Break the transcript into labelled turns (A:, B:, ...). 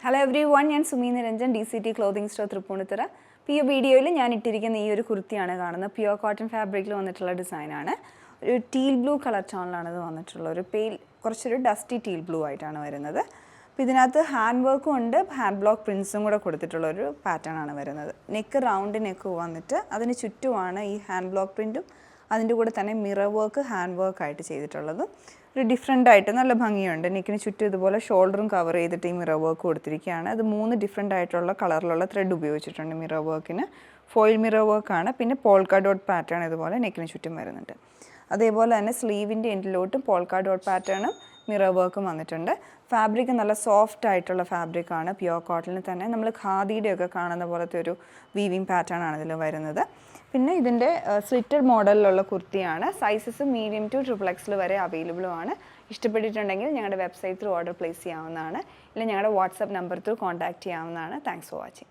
A: Hello everyone, ഞാൻ Sumi Niranjan, DCT clothing store Tripunithura. ഇപ്പോൾ ഈ വീഡിയോയിൽ ഞാൻ ഇട്ടിരിക്കുന്ന ഈ ഒരു കുർത്തിയാണ് കാണുന്നത്. പ്യുവർ കോട്ടൺ ഫാബ്രിക്കിൽ വന്നിട്ടുള്ള ഡിസൈനാണ്. ഒരു ടീൽ ബ്ലൂ കളർ ടോണിലാണ് ഇത് വന്നിട്ടുള്ളത്. ഒരു കുറച്ചൊരു ഡസ്റ്റി ടീൽ ബ്ലൂ ആയിട്ടാണ് വരുന്നത്. അപ്പോൾ ഇതിനകത്ത് ഹാൻഡ് വർക്കും ഉണ്ട്, ഹാൻഡ് ബ്ലോക്ക് പ്രിൻസും കൂടെ കൊടുത്തിട്ടുള്ളൊരു പാറ്റേൺ ആണ് വരുന്നത്. നെക്ക് റൗണ്ട് നെക്ക് വന്നിട്ട് അതിന് ചുറ്റുമാണ് ഈ ഹാൻഡ് ബ്ലോക്ക് പ്രിൻറ്റും അതിൻ്റെ കൂടെ തന്നെ മിറർ വർക്ക് ഹാൻഡ് വർക്ക് ആയിട്ട് ചെയ്തിട്ടുള്ളത്. ഒരു ഡിഫറെൻ്റ് ആയിട്ട് നല്ല ഭംഗിയുണ്ട്. നെക്കിന് ചുറ്റും ഇതുപോലെ ഷോൾഡറും കവർ ചെയ്തിട്ട് ഈ മിറർ വർക്ക് കൊടുത്തിരിക്കുകയാണ്. അത് 3 ഡിഫറെൻ്റ് ആയിട്ടുള്ള കളറിലുള്ള ത്രെഡ് ഉപയോഗിച്ചിട്ടുണ്ട് മിറർ വർക്കിന്. ഫോയിൽ മിറർ വർക്കാണ്. പിന്നെ പോൾക്ക ഡോട്ട് പാറ്റേൺ ഇതുപോലെ നെക്കിന് ചുറ്റും വരുന്നുണ്ട്. അതേപോലെ തന്നെ സ്ലീവിൻ്റെ എൻഡിലോട്ടും പോൾക്ക ഡോട്ട് പാറ്റേണും മിറർ വർക്കും വന്നിട്ടുണ്ട്. ഫാബ്രിക് നല്ല സോഫ്റ്റ് ആയിട്ടുള്ള ഫാബ്രിക്കാണ്. പ്യുവർ കോട്ടണിൽ തന്നെ നമ്മൾ ഖാദിയുടെയൊക്കെ കാണുന്ന പോലത്തെ ഒരു വീവിങ് പാറ്റേൺ ആണ് ഇതിൽ വരുന്നത്. പിന്നെ ഇതിൻ്റെ സ്ലിറ്റഡ് മോഡലിലുള്ള കുർത്തിയാണ്. സൈസസ് മീഡിയം ടു XXL വരെ അവൈലബിൾ ആണ്. ഇഷ്ടപ്പെട്ടിട്ടുണ്ടെങ്കിൽ ഞങ്ങളുടെ വെബ്സൈറ്റ് ത്രൂ ഓർഡർ പ്ലേസ് ചെയ്യാവുന്നതാണ്. ഇല്ലെങ്കിൽ ഞങ്ങളുടെ വാട്സാപ്പ് നമ്പർ ത്രൂ കോൺടാക്റ്റ് ചെയ്യാവുന്നതാണ്. Thanks for watching.